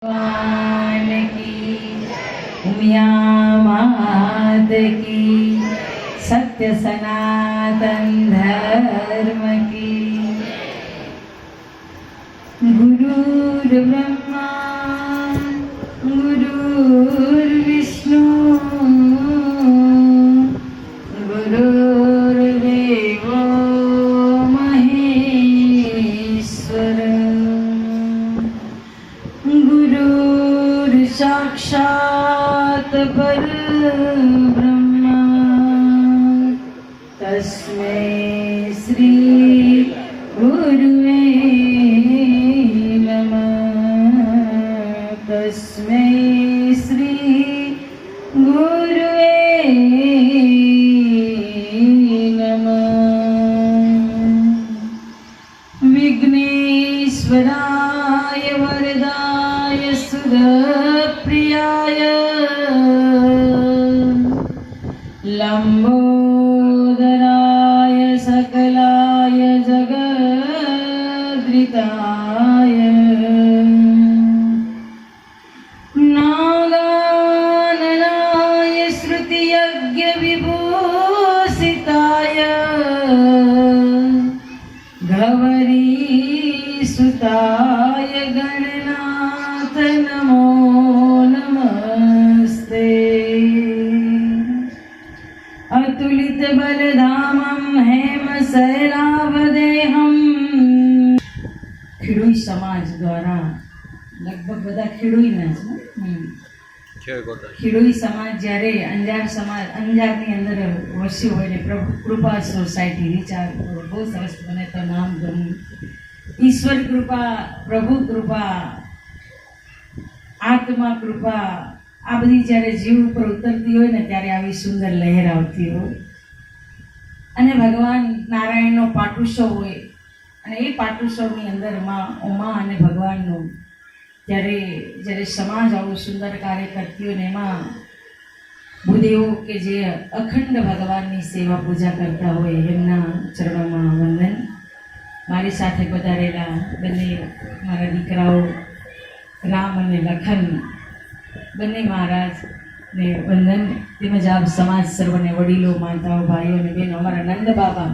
भगवान की, उमिया मात की, सत्य सनातन धर्म की। गुरुर् ब्रह्मा गुरुर्विष्णु गुरुर्देवो महेश्वर साक्षात् परब्रह्म तस्मै श्री गुरुवे नमः। तस्मै श्री गुरुवे नमः। विघ्नेश्वराय वरदाय सुरप्रियाय लंबोदराय सकलाय जगद्रिताय नागाननाय श्रुतियज्ञ विभूषिताय गौरीसुताय गणनाथ नमो नमस्ते। अतुलित बलधामं हेम शैलावदेहं। ખેડૂઈ સમાજ દ્વારા લગભગ બધા ખેડૂઈના છે ખેડૂઈ સમાજ જ્યારે અંજારની અંદર વસ્યું હોય ને પ્રભુ કૃપા સોસાયટી વિચાર બહુ સરસ મને તો નામ ગમ્યું। ઈશ્વર કૃપા, પ્રભુ કૃપા, આત્મા કૃપા આ બધી જ્યારે જીવ ઉપર ઉતરતી હોય ને ત્યારે આવી સુંદર લહેર આવતી હોય અને ભગવાન નારાયણનો પાટોત્સવ હોય અને એ પાટોત્સવની અંદર માં ઉમા અને ભગવાનનું જ્યારે સમાજ આવું સુંદર કાર્ય કરતી હોય ને એમાં ભૂદેવો કે જે અખંડ ભગવાનની સેવા પૂજા કરતા હોય એમના ચરણોમાં વંદન। મારી સાથે પધારેલા બંને મારા દીકરાઓ રામ અને લખન બંને મહારાજને વંદન, તેમજ આપ સમાજ સર્વને વડીલો, માતાઓ, ભાઈઓ અને બહેનો, અમારા નંદ બાબા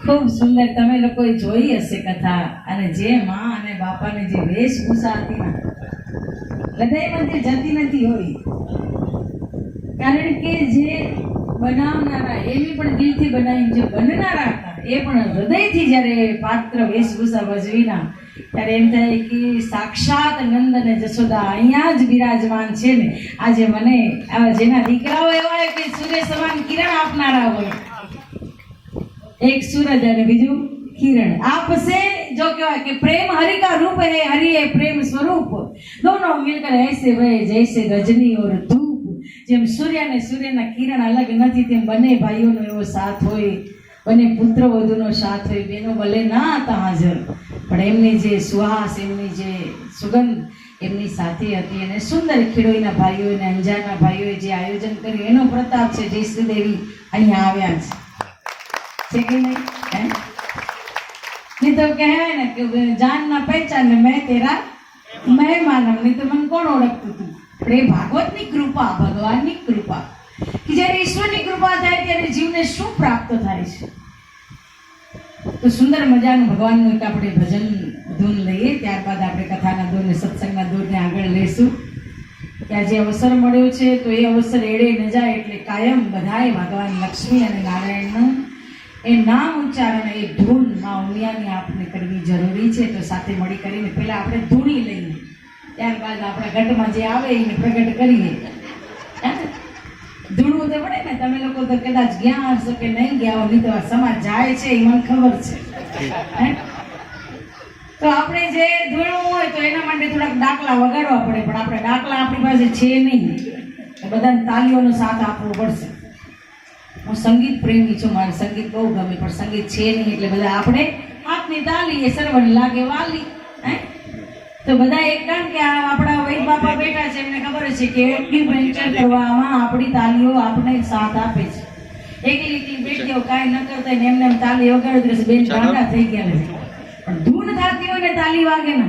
ખૂબ સુંદર તમે લોકોએ જોઈ હશે કથા। અને જે માં અને બાપાને જે વેશભૂષા હતી ને હૃદયમાંથી જતી નથી હોય, કારણ કે જે બનાવનારા એમની પણ દિલથી બનાવીને જે બનનારા હતા એ પણ હૃદયથી જ્યારે પાત્ર વેશભૂષા ભજવીના ત્યારે એમ થાય કે સાક્ષાત નંદ અને જશોદા અહીંયા જ બિરાજમાન છે ને। આજે મને જેના દીકરાઓ એવા હોય કે સૂર્ય સમાન કિરણ આપનારા હોય, एक सूरज અને બીજું किरण आपसे जो कहा कि प्रेम हरि का रूप है, हरि है प्रेम स्वरूप, दोनों मिलकर ऐसे बहे जैसे रजनी और धूप। જેમ સૂર્ય અને સૂર્યના કિરણ અલગ નથી તેમ બંને ભાઈઓનો એવો સાથ હોય, બંને પુત્ર વધુનો સાથ હોય। બેનો ભલે ના હતા હાજર પણ એમની જે સુહાસ, એમની જે સુગંધ એમની સાથે હતી। અને સુંદર ખેડૂઈના ભાઈઓ અને અંજારના ભાઈઓએ જે આયોજન કર્યું એનો પ્રતાપ છે। જય શ્રી દેવી અહીંયા આવ્યા છે કે નહીં? नहीं तो कहे ना कि जान ना पहचान मैं तेरा मेहमान, नहीं तो मन कौन ओळखતું હતું? પણ એ ભાગવતની કૃપા, ભગવાનની કૃપા કે જ્યારે ઈશ્વરની કૃપા થાય ત્યારે જીવને શું પ્રાપ્ત થાય છે। તો સુંદર મજાનું ભગવાનનું એક આપણે ભજન ધૂન લઈએ, ત્યારબાદ આપણે કથાના ધૂન ને સત્સંગના ધૂનને આગળ લઈશું। કે આજે અવસર મળ્યો છે તો એ અવસર એળે ન જાય એટલે કાયમ બધાએ ભગવાન લક્ષ્મી અને નારાયણનું એ નામ ઉચ્ચારણ, એ ધૂન માં ઉમિયાની આપને કરવી જરૂરી છે। તો સાથે મળી કરીને પહેલા આપણે ધૂણી લઈએ, ત્યારબાદ આપણા ઘટમાં જે આવે એને પ્રગટ કરીએ। ધૂણવું તો પડે ને, તમે લોકો તો કદાચ ગયા હશો કે નહીં ગયા હો, નહીં તો સમાજ જાય છે એ મને ખબર છે। તો આપણે જે ધૂણવું હોય તો એના માટે થોડાક ડાકલા વગાડવા પડે, પણ આપણે ડાકલા આપણી પાસે છે નહીં, બધાને તાલીઓનો સાથ આપવો પડશે। હું સંગીત પ્રેમી છું, મારે સંગીત બહુ ગમે, પણ સંગીત છે નહીં એટલે બધા આપણે હાથની તાલી એ સર્વને લાગે વાલી। તો બધા એક કામ કે આપણા વૈદ બાપા બેઠા છે, એમને ખબર છે કે એટલી વેન્ચર કરવામાં આપણી તાલીઓ આપણે સાથ આપે છે। એકલી એકલી બેઠી કાંઈ ન કરતા એમને એમ તાલી વગાડી બેન ગાંડા થઈ ગયા પણ ધૂન થતી હોય ને તાલી વાગે ને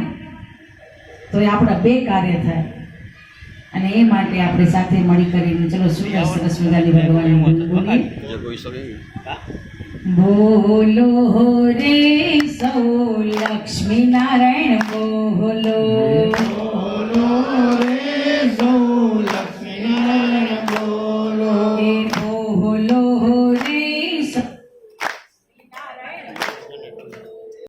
તો એ આપણા બે કાર્ય થાય. અને એ માટે આપણે સાથે મળી કરીને ચલો સુંદર સરસ મજાની ભગવાનની ધૂન બોલીએ. બોલો રે સૌ લક્ષ્મી નારાયણ બોલો.